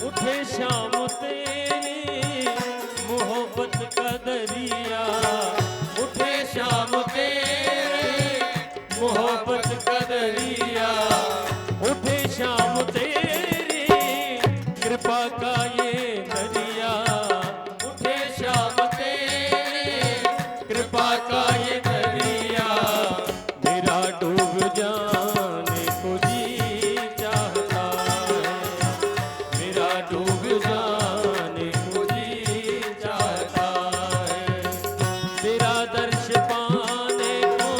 उठे शाम तेरी मोहब्बत का दरिया, उठे शाम तेरी मोहब्बत का दरिया, उठे शाम तेरी कृपा का ये दरिया, उठे शाम तेरी कृपा का ये दरिया, मेरा डूब जाने को जी चाहता है, मेरा डूब जाने को जी चाहता है, तेरा दर्श पाने को,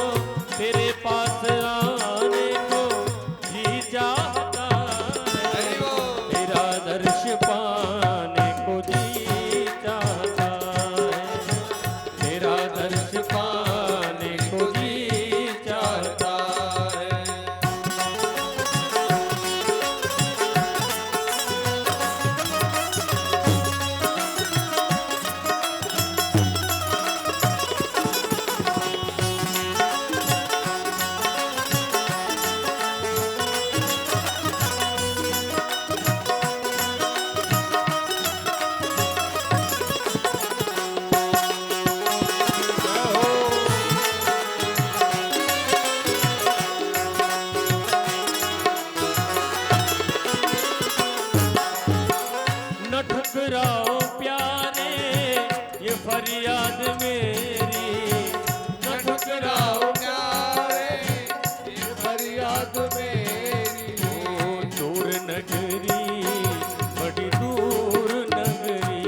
तेरे पास आने को जी चाहता है, तेरा दर्श पाने को जी चाहता है, तेरा दर्श पाने को जी चाहता है। न ठुकराओ प्यारे ये फरियाद मेरी, न ठुकराओ प्यारे ये फरियाद मेरी, ओ दूर नगरी बड़ी दूर नगरी,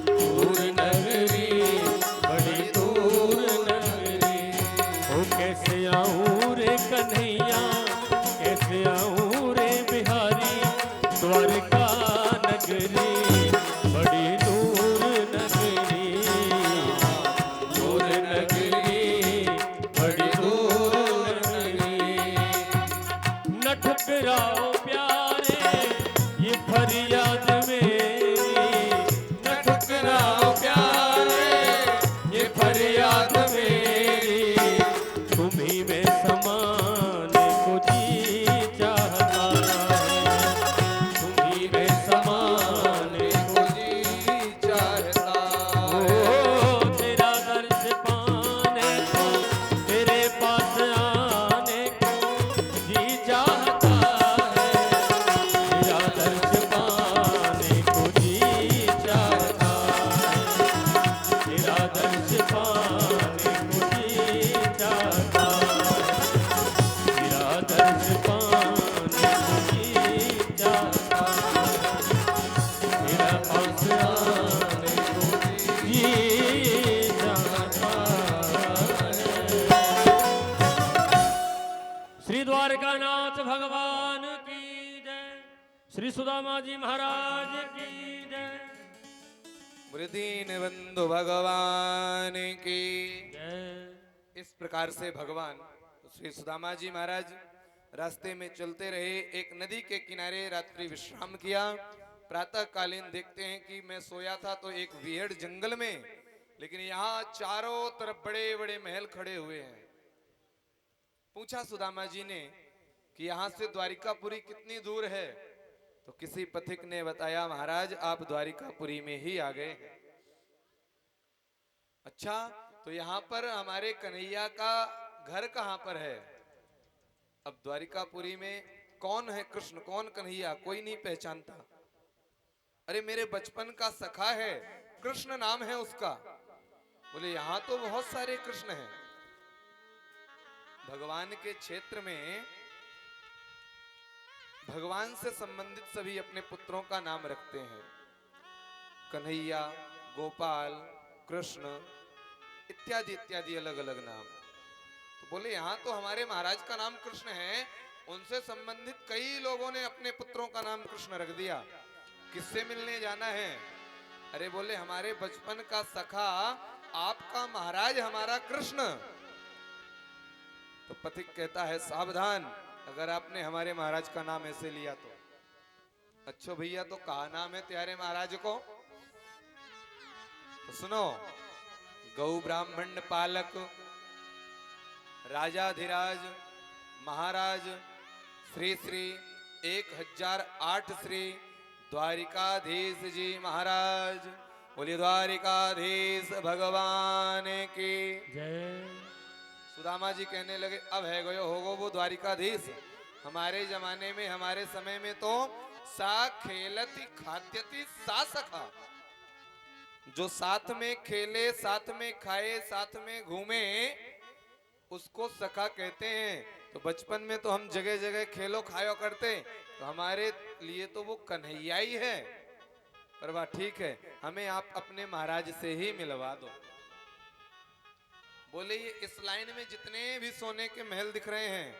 दूर नगरी बड़ी दूर नगरी, ओ कैसे आऊं रे कन्हैया, कैसे आऊं रे बिहारी, द्वारका नगरी बड़ी दूर नगरी, दूर नगरी बड़ी दूर नगरी, न ठुकराओ प्यारे ये फरियाद मेरी, न ठुकराओ प्यारे ये फरियाद मेरी, तुम्ही में समाने को जी चाहता है, तुम्ही में समाने को जी चाहता है, ओ तेरा दर्श पाने को, तेरे पास आने को जी चाहता है, तेरा दर्श पाने को जी चाहता है, तेरा दर्श पाने को जी चाहता है, तेरा दर्श पाने को जी चाहता है, तेरा पास आने को जी चाहता है। श्री द्वारकानाथ भगवान की जय, श्री सुदामा जी महाराज की जय दीन बंधु भगवान की। जय। इस प्रकार से भगवान श्री सुदामा जी महाराज रास्ते में चलते रहे, एक नदी के किनारे रात्रि विश्राम किया। प्रातः कालीन देखते हैं कि मैं सोया था तो एक विहड़ जंगल में, लेकिन यहाँ चारों तरफ बड़े बड़े महल खड़े हुए हैं। पूछा सुदामा जी ने कि यहाँ से द्वारिकापुरी कितनी दूर है, तो किसी पथिक ने बताया महाराज आप द्वारिकापुरी में ही आ गए हैं। अच्छा, तो यहाँ पर हमारे कन्हैया का घर कहाँ पर है? अब द्वारिकापुरी में कौन है कृष्ण, कौन कन्हैया, कोई नहीं पहचानता। अरे मेरे बचपन का सखा है, कृष्ण नाम है उसका। बोले यहाँ तो बहुत सारे कृष्ण हैं। भगवान के क्षेत्र में भगवान से संबंधित सभी अपने पुत्रों का नाम रखते हैं, कन्हैया, गोपाल, कृष्ण इत्यादि इत्यादि अलग अलग नाम। तो बोले यहाँ तो हमारे महाराज का नाम कृष्ण है, उनसे संबंधित कई लोगों ने अपने पुत्रों का नाम कृष्ण रख दिया। किससे मिलने जाना है? अरे बोले हमारे बचपन का सखा आपका महाराज हमारा कृष्ण। तो पथिक कहता है सावधान, अगर आपने हमारे महाराज का नाम ऐसे लिया तो। अच्छो भैया, तो कहा नाम है तुम्हारे महाराज को? तो सुनो, गौ ब्राह्मण पालक, राजाधिराज, महाराज, श्री श्री 1008 श्री द्वारिकाधीश जी महाराज, बोलिए द्वारिकाधीश भगवान की जय। सुदामा जी कहने लगे अब है गयो होगो वो द्वारिकाधीश। हमारे जमाने में हमारे समय में तो सा खेलती खाद्यति सा सखा, जो साथ में खेले साथ में खाए साथ में घूमे उसको सखा कहते हैं। तो बचपन में तो हम जगह जगह खेलो खायो करते, तो हमारे लिए तो वो कन्हैया ही है। पर वाह ठीक है, हमें आप अपने महाराज से ही मिलवा दो। बोले ये इस लाइन में जितने भी सोने के महल दिख रहे हैं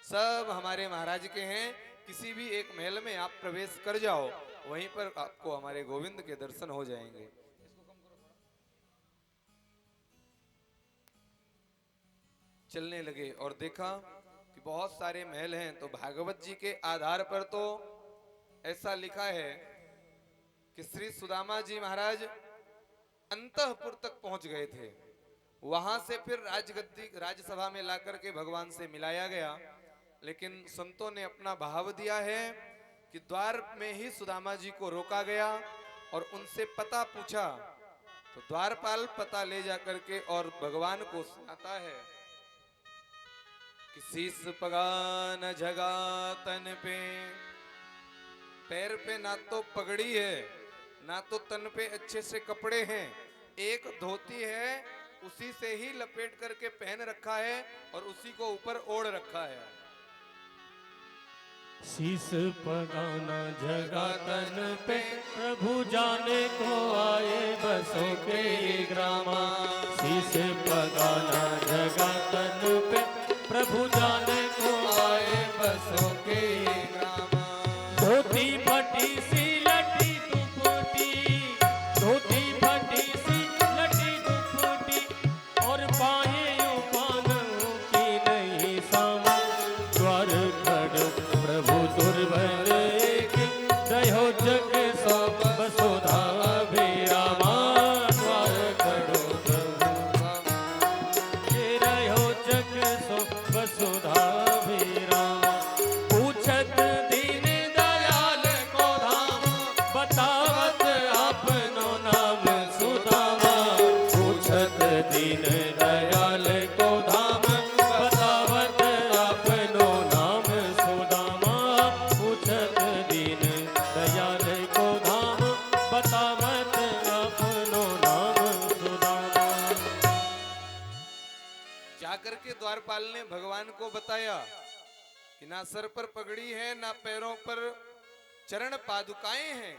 सब हमारे महाराज के हैं। किसी भी एक महल में आप प्रवेश कर जाओ, वहीं पर आपको हमारे गोविंद के दर्शन हो जाएंगे। चलने लगे और देखा कि बहुत सारे महल हैं। तो भागवत जी के आधार पर तो ऐसा लिखा है कि श्री सुदामा जी महाराज अंतःपुर तक पहुंच गए थे। वहां से फिर राजगद्दी राजसभा में लाकर के भगवान से मिलाया गया। लेकिन संतों ने अपना भाव दिया है कि द्वार में ही सुदामा जी को रोका गया और उनसे पता पूछा। तो द्वारपाल पता ले जाकर के और भगवान को सुनाता है कि शीस पगा न जगा तन पे, पैर पे ना तो पगड़ी है ना तो तन पे अच्छे से कपड़े हैं, एक धोती है उसी से ही लपेट करके पहन रखा है और उसी को ऊपर ओढ़ रखा है। शीस पगाना जगा तन पे, प्रभु जाने को आए बसों के ग्रामा। शीस पगाना जगा तन पे, प्रभु जाने को आए बसों के ग्रामा। धोती फटी सी लटी दुपटी, धोती फटी सी लटी दुपटी, और पाए पानों की नहीं सामा। द्वार खड़ प्रभु दुर्बल की, रहो जग सो बसुधा विरामा। द्वार खड़ो प्रभु के, रहो जग सो वसुधा विरामा। पूछत दीन दयाल को धाम, बतावत अपनो नाम सुदामा। पूछत दीन दयाल को धाम, बतावत अपनो नाम सुदामा। पूछत दीन दयाल को धाम, बतावत अपनो नाम सुदामा। जाकर के द्वारपाल ने भगवान को बताया कि ना सर पर पगड़ी है ना पैरों पर चरण पादुकाएं हैं,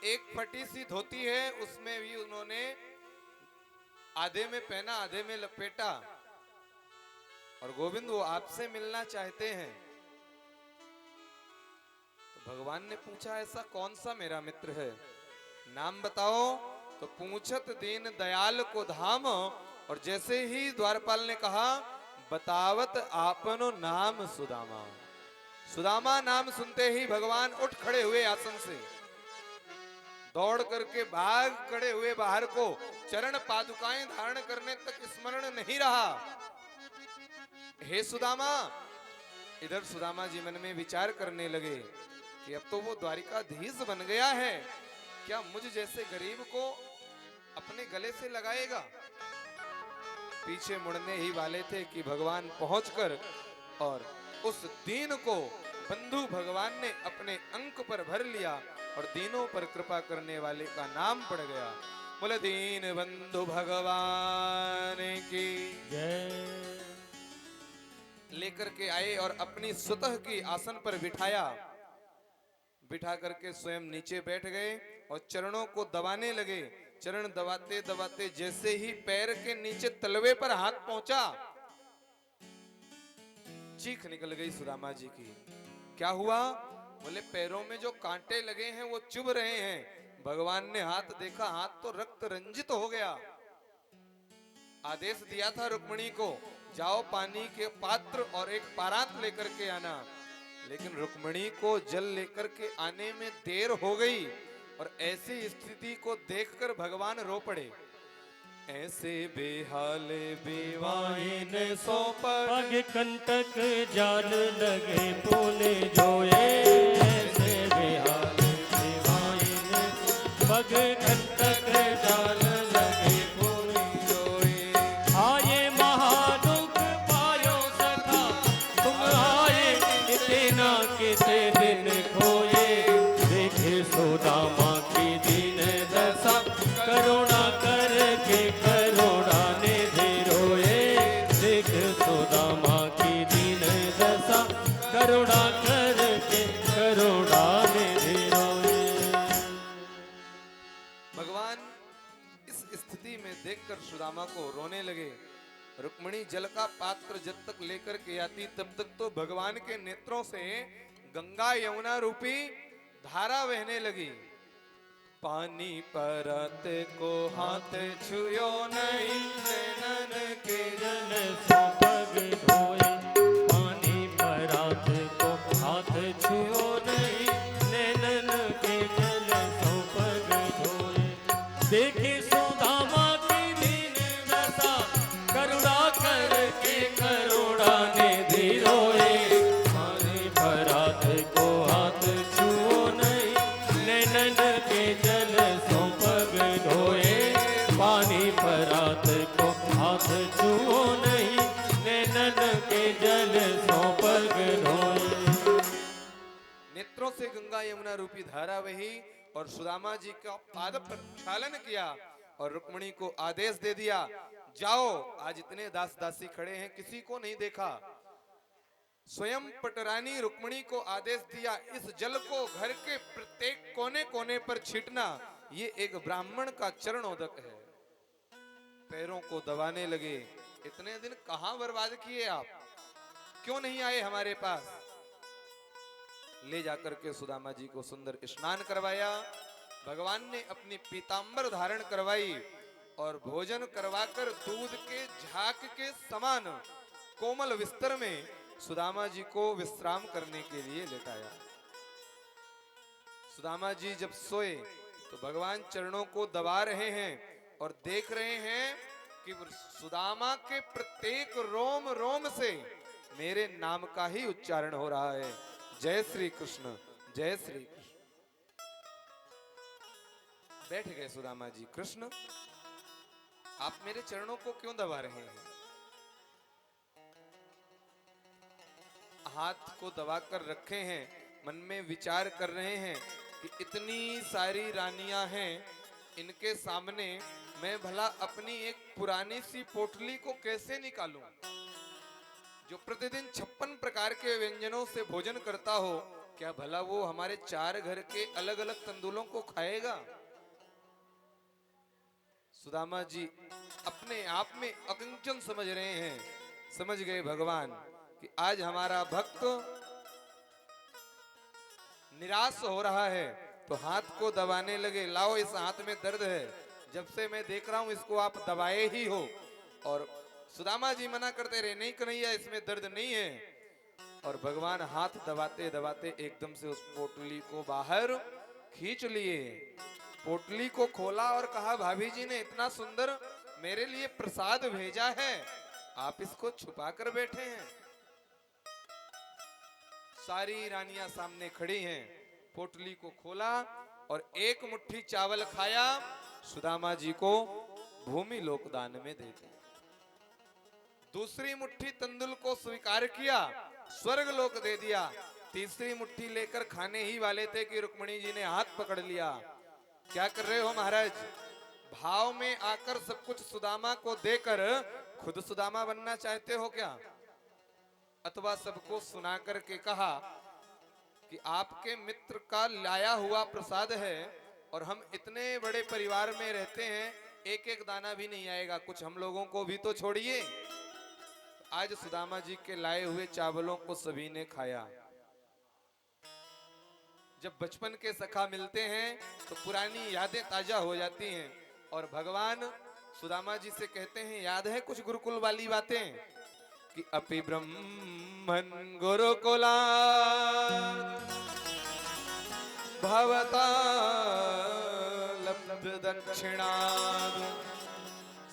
एक फटी सी धोती है उसमें भी उन्होंने आधे में पहना आधे में लपेटा, और गोविंद वो आपसे मिलना चाहते हैं। तो भगवान ने पूछा ऐसा कौन सा मेरा मित्र है, नाम बताओ। तो पूछत दीन दयाल को धाम, और जैसे ही द्वारपाल ने कहा बतावत आपनो नाम सुदामा। सुदामा नाम सुनते ही भगवान उठ खड़े हुए आसन से, दौड़ करके भाग खड़े हुए बाहर को। चरण पादुकाएं धारण करने तक स्मरण नहीं रहा। हे सुदामा, इधर सुदामा जी मन में विचार करने लगे कि अब तो वो द्वारिकाधीश बन गया है, क्या मुझ जैसे गरीब को अपने गले से लगाएगा। पीछे मुड़ने ही वाले थे कि भगवान पहुंचकर और उस दीन को बंधु भगवान ने अपने अंक पर भर लिया और दीनों पर कृपा करने वाले का नाम पड़ गया। बोले दीन बंधु भगवान की जय। लेकर के आए और अपनी स्वतः की आसन पर बिठाया। बिठा करके स्वयं नीचे बैठ गए और चरणों को दबाने लगे। चरण दबाते दबाते जैसे ही पैर के नीचे तलवे पर हाथ पहुंचा, चीख निकल गई सुदामा जी की। क्या हुआ? बोले पैरों में जो कांटे लगे हैं वो चुभ रहे हैं। भगवान ने हाथ देखा, हाथ तो रक्त रंजित हो गया। आदेश दिया था रुक्मिणी को, जाओ पानी के पात्र और एक पारात लेकर के आना, लेकिन रुक्मिणी को जल लेकर के आने में देर हो गई और ऐसी स्थिति को देखकर भगवान रो पड़े। ऐसे बेहाल बेवाइन सो पग कंटक जाल लगे पुने जोए। ऐसे बेहाल पग कंटक जाल लगे पूरी रोए। आए महादुख पायो सखा तुम आए, इतना किते दिन खोए। देखे सुदामा की दीन दशा, करुणा करके करुणा निधि रोए। देख सुदामा की दीन दशा, करुणा करके करुणा निधि रोए। भगवान इस स्थिति में देखकर सुदामा को रोने लगे। रुक्मिणी जल का पात्र जब तक लेकर के आती तब तक तो भगवान के नेत्रों से गंगा यमुना रूपी धारा बहने लगी। पानी परत को हाथ छुयो नहीं, नैनन के जल सो पग धोए। पानी परात को हाथ छुओ नहीं, नैनन के जल सो पग धोए। देखे सुदामा की दीन दशा, करुणा करके करुणा निधि रोए। पानी परात को हाथ छुओ नहीं, नैनन के जल सो पग धोए। पानी परात को हाथ छुओ नहीं, नैनन के जल सो पग धोए। नेत्रों से गंगा यमुना रूपी धारा बही और सुदामा जी का पाद प्रक्षालन किया और रुक्मिणी को आदेश दे दिया, जाओ आज इतने दास दासी खड़े हैं, किसी को नहीं देखा। स्वयं पटरानी रुक्मिणी को आदेश दिया, इस जल को घर के प्रत्येक कोने कोने पर छींटना, ये एक ब्राह्मण का चरणोदक है। पैरों को दबाने लगे, इतने दिन कहां बर्बाद किए आप, क्यों नहीं आए हमारे पास। ले जाकर के सुदामा जी को सुंदर स्नान करवाया। भगवान ने अपनी पीतांबर धारण करवाई और भोजन करवाकर दूध के झाग के समान कोमल बिस्तर में सुदामा जी को विश्राम करने के लिए लेटाया। सुदामा जी जब सोए तो भगवान चरणों को दबा रहे हैं और देख रहे हैं कि सुदामा के प्रत्येक रोम रोम से मेरे नाम का ही उच्चारण हो रहा है। जय श्री कृष्ण, जय श्री कृष्ण। बैठ गए सुदामा जी। कृष्ण, आप मेरे चरणों को क्यों दबा रहे हैं? हाथ को दबाकर रखे हैं, मन में विचार कर रहे हैं कि इतनी सारी रानियां हैं, इनके सामने मैं भला अपनी एक पुरानी सी पोटली को कैसे निकालूं? जो प्रतिदिन 56 प्रकार के व्यंजनों से भोजन करता हो, क्या भला वो हमारे 4 घर के अलग अलग तंदुलों को खाएगा? सुदामा जी अपने आप में अकिंचन समझ रहे हैं। समझ गए भगवान कि आज हमारा भक्त निराश हो रहा है, तो हाथ को दबाने लगे। लाओ, इस हाथ में दर्द है, जब से मैं देख रहा हूं इसको आप दबाए ही हो। और सुदामा जी मना करते रहे, नहीं कन्हैया इसमें दर्द नहीं है। और भगवान हाथ दबाते दबाते एकदम से उस पोटली को बाहर खींच लिए। पोटली को खोला और कहा, भाभी जी ने इतना सुंदर मेरे लिए प्रसाद भेजा है, आप इसको छुपा कर बैठे हैं। सारी रानियां सामने खड़ी हैं। पोटली को खोला और एक मुट्ठी चावल खाया, सुदामा जी को भूमि लोक दान में दे दिया। दूसरी मुट्ठी तंदुल को स्वीकार किया, स्वर्ग लोक दे दिया। तीसरी मुट्ठी लेकर खाने ही वाले थे कि रुक्मिणी जी ने हाथ पकड़ लिया। क्या कर रहे हो महाराज? भाव में आकर सब कुछ सुदामा को देकर खुद सुदामा बनना चाहते हो क्या? अथवा सबको सुना करके कहा कि आपके मित्र का लाया हुआ प्रसाद है और हम इतने बड़े परिवार में रहते हैं, एक एक दाना भी नहीं आएगा, कुछ हम लोगों को भी तो छोड़िए। आज सुदामा जी के लाए हुए चावलों को सभी ने खाया। जब बचपन के सखा मिलते हैं तो पुरानी यादें ताजा हो जाती हैं और भगवान सुदामा जी से कहते हैं, याद है कुछ गुरुकुल वाली बातें कि अपि ब्रह्मन् गुरुकुला भवता लब्ध दक्षिणान्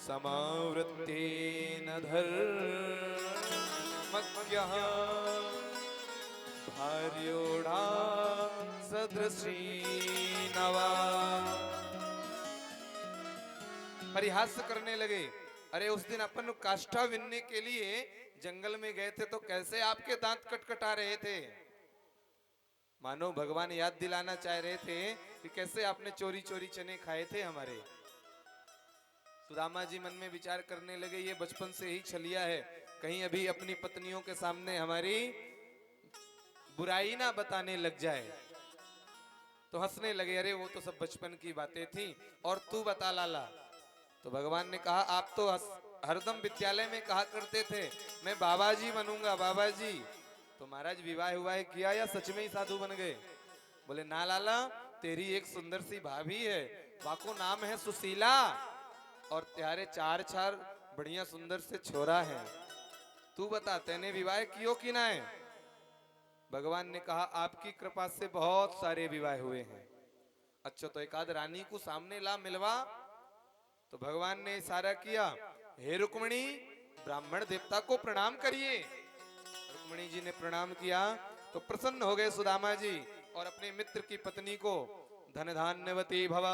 समावृत्तेन धर्मज्ञः भार्योढा सदृशी नवा परिहास करने लगे। अरे उस दिन अपन काष्ठा विनने के लिए जंगल में गए थे तो कैसे आपके दांत कटकटा रहे थे। मानो भगवान याद दिलाना चाह रहे थे कि कैसे आपने चोरी चोरी चने खाए थे हमारे। सुदामा जी मन में विचार करने लगे, ये बचपन से ही छलिया है, कहीं अभी अपनी पत्नियों के सामने हमारी बुराई ना बताने लग जाए। तो हंसने लगे, अरे वो तो सब बचपन की बातें थी, और तू बता लाला। तो भगवान ने कहा, आप तो हरदम विद्यालय में कहा करते थे मैं बाबा जी बनूंगा बाबा जी। तो महाराज विवाह हुआ किया या सच में ही साधु बन गए? बोले ना लाला, तेरी एक सुंदर सी भाभी है, वाको नाम है सुशीला, और त्यारे चार चार बढ़िया सुंदर से छोरा है। तू बता तेने विवाह कियो कि ना है? भगवान ने कहा, आपकी कृपा से बहुत सारे विवाह हुए हैं। अच्छा तो एक आध रानी को सामने ला मिलवा। तो भगवान ने इशारा किया, हे रुक्मिणी ब्राह्मण देवता को प्रणाम करिए। रुक्मिणी जी ने प्रणाम किया तो प्रसन्न हो गए सुदामा जी, और अपने मित्र की पत्नी को धन धान्यवती भव,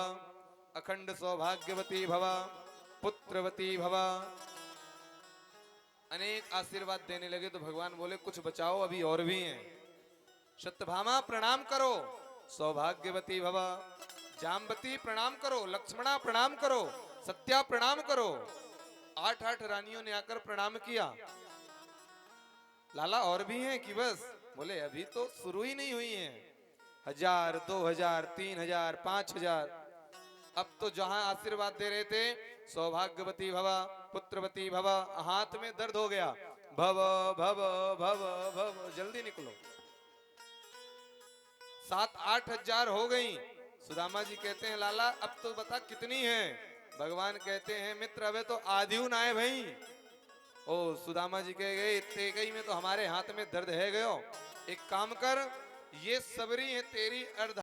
अखंड सौभाग्यवती भव, पुत्रवती भव, अनेक आशीर्वाद देने लगे। तो भगवान बोले, कुछ बचाओ, अभी और भी हैं। सत्यभामा प्रणाम करो, सौभाग्यवती भव। जाम्बती प्रणाम करो, लक्ष्मणा प्रणाम करो, सत्या प्रणाम करो। 8-8 रानियों ने आकर प्रणाम किया। लाला और भी हैं कि बस? बोले अभी तो शुरू ही नहीं हुई हैं। 1000, 2000, 3000, 5000। अब तो जहां आशीर्वाद दे रहे थे, सौभाग्यवती भव, पुत्रवती भव, हाथ में दर्द हो गया। भव भव भव भव, जल्दी निकलो। 7-8 हजार हो गई। सुदामा जी कहते हैं, लाला अब तो बता कितनी है? भगवान कहते हैं, मित्र अबे तो आधी ना है भाई। ओ सुदामा जी कह गए, इतने गई में तो हमारे हाथ में दर्द है गयो। एक काम कर, ये सबरी है तेरी अर्ध